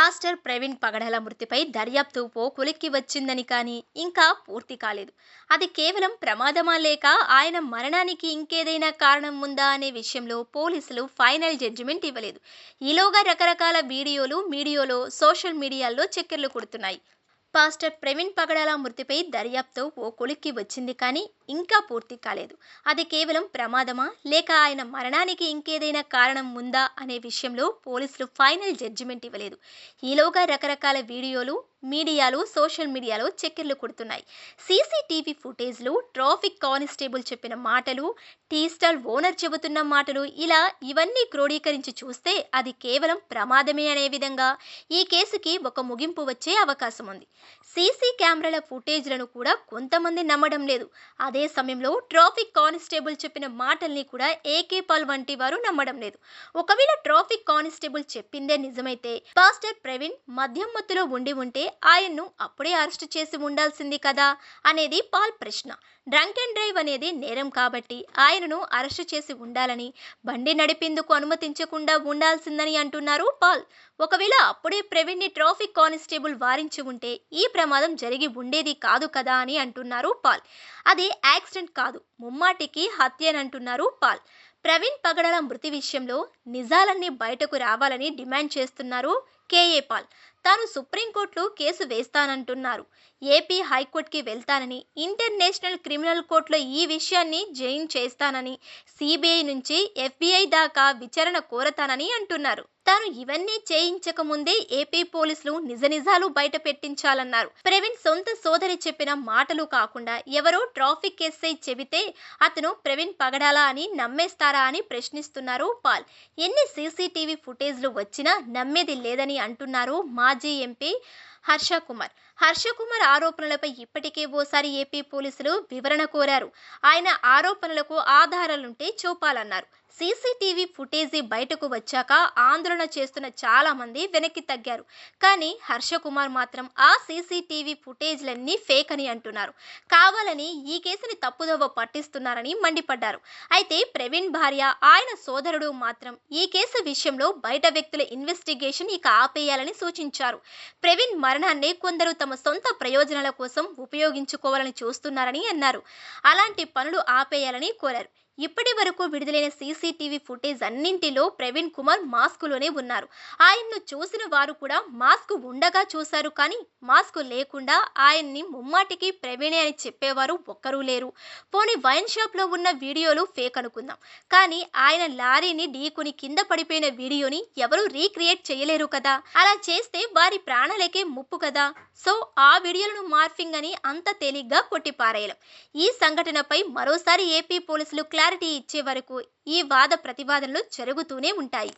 Pastor Praveen పగడాల మృతిపై దర్యాప్తు కొలిక్కి వచ్చిందని కానీ ఇంకా పూర్తి కాలేదు. అది కేవలం ప్రమాదమా లేక ఆయన మరణానికి ఇంకేదైనా కారణం ఉందా అనే విషయంలో పోలీసులు ఫైనల్ జడ్జిమెంట్ ఇవ్వలేదు. ఈలోగా రకరకాల మీడియాలో సోషల్ మీడియాల్లో చక్కర్లు కొడుతున్నాయి. పాస్టర్ ప్రవీణ్ పగడాల మృతిపై దర్యాప్తు కొలిక్కి వచ్చింది కానీ ఇంకా పూర్తి కాలేదు. అది కేవలం ప్రమాదమా లేక ఆయన మరణానికి ఇంకేదైనా కారణం ఉందా అనే విషయంలో పోలీసులు ఫైనల్ జడ్జిమెంట్ ఇవ్వలేదు. ఈలోగా రకరకాల మీడియాలు సోషల్ మీడియాలో చక్కర్లు కొడుతున్నాయి. సీసీటీవీ ఫుటేజ్లు, ట్రాఫిక్ కానిస్టేబుల్ చెప్పిన మాటలు, టీ స్టాల్ ఓనర్ చెబుతున్న మాటలు, ఇవన్నీ క్రోడీకరించి చూస్తే అది కేవలం ప్రమాదమే అనే విధంగా ఈ కేసుకి ఒక ముగింపు వచ్చే అవకాశం ఉంది. సీసీ కెమెరాల ఫుటేజ్లను కూడా కొంతమంది నమ్మడం లేదు. అదే సమయంలో ట్రాఫిక్ కానిస్టేబుల్ చెప్పిన మాటల్ని కూడా ఏకే పాల్ వంటి వారు నమ్మడం లేదు. ఒకవేళ ట్రాఫిక్ కానిస్టేబుల్ చెప్పిందే నిజమైతే పాస్టర్ ప్రవీణ్ మద్యం మత్తులో ఉంటే ఆయన్ను అప్పుడే అరెస్ట్ చేసి ఉండాల్సింది కదా అనేది పాల్ ప్రశ్న. డ్రంక్ అండ్ డ్రైవ్ అనేది నేరం కాబట్టి ఆయనను అరెస్ట్ చేసి ఉండాలని, బండి నడిపేందుకు అనుమతించకుండా ఉండాల్సిందని అంటున్నారు పాల్. ఒకవేళ అప్పుడే ప్రవీణ్ని ట్రాఫిక్ కానిస్టేబుల్ వారించి ఉంటే ఈ ప్రమాదం జరిగి ఉండేది కాదు కదా అని అంటున్నారు పాల్. అది యాక్సిడెంట్ కాదు, ముమ్మాటికి హత్య అని అంటున్నారు పాల్. ప్రవీణ్ పగడాల మృతి విషయంలో నిజాలన్నీ బయటకు రావాలని డిమాండ్ చేస్తున్నారు కేఏ పాల్. తాను సుప్రీంకోర్టులో కేసు వేస్తానంటున్నారు. ఏపీ హైకోర్టుకి వెళ్తానని, ఇంటర్నేషనల్ క్రిమినల్ కోర్టులో ఈ విషయాన్ని జైన్ చేస్తానని, సిబిఐ నుంచి FBI దాకా విచారణ కోరతానని అంటున్నారు. తాను ఇవన్నీ చేయించక ముందే ఏపీ పోలీసులు నిజాలు బయట పెట్టించాలన్నారు. ప్రవీణ్ సొంత సోదరి చెప్పిన మాటలు కాకుండా ఎవరో ట్రాఫిక్ ఎస్ఐ చెబితే అతను ప్రవీణ్ పగడాలా అని నమ్మేస్తారా అని ప్రశ్నిస్తున్నారు పాల్. ఎన్ని సీసీటీవీ ఫుటేజ్లు వచ్చినా నమ్మేది లేదని అంటున్నారు మాజీ ఎంపీ హర్షకుమార్ ఆరోపణలపై ఇప్పటికే ఓసారి ఏపీ పోలీసులు వివరణ కోరారు. ఆయన ఆరోపణలకు ఆధారాలుంటే చూపాలన్నారు. సీసీటీవీ ఫుటేజీ బయటకు వచ్చాక ఆందోళన చేస్తున్న చాలా మంది వెనక్కి తగ్గారు. కానీ హర్షకుమార్ మాత్రం ఆ సీసీటీవీ ఫుటేజ్లన్నీ ఫేక్ అని అంటున్నారు. కావాలని ఈ కేసుని తప్పుదోవ పట్టిస్తున్నారని మండిపడ్డారు. అయితే ప్రవీణ్ భార్య, ఆయన సోదరుడు మాత్రం ఈ కేసు విషయంలో బయట వ్యక్తుల ఇన్వెస్టిగేషన్ ఇక ఆపేయాలని సూచించారు. ప్రవీణ్ మరణాన్ని కొందరు తమ సొంత ప్రయోజనాల కోసం ఉపయోగించుకోవాలని చూస్తున్నారని అన్నారు. అలాంటి పనులు ఆపేయాలని కోరారు. ఇప్పటి వరకు విడుదలైన సీసీటీవీ ఫుటేజ్ అన్నింటిలో ప్రవీణ్ కుమార్ మాస్కులోనే ఉన్నారు. ఆయన్ను చూసిన వారు కూడా మాస్క్ ఉండగా చూశారు కానీ మాస్క్ లేకుండా ఆయన్ని ముమ్మాటికి ప్రవీణే అని చెప్పేవారు ఒక్కరూ లేరు. పోనీ వైన్ షాప్ లో ఉన్న వీడియోలు ఫేక్ అనుకుందాం, కానీ ఆయన లారీని ఢీకొని కింద పడిపోయిన వీడియోని ఎవరు రీక్రియేట్ చేయలేరు కదా. అలా చేస్తే వారి ప్రాణాలకే ముప్పు కదా. సో ఆ వీడియోలను మార్ఫింగ్ అని అంత తేలిగ్గా కొట్టిపారేయలేం. ఈ సంఘటనపై మరోసారి ఏపీ పోలీసులు క్లారిటీ ఇచ్చే వరకు ఈ వాద ప్రతివాదనలు జరుగుతూనే ఉంటాయి.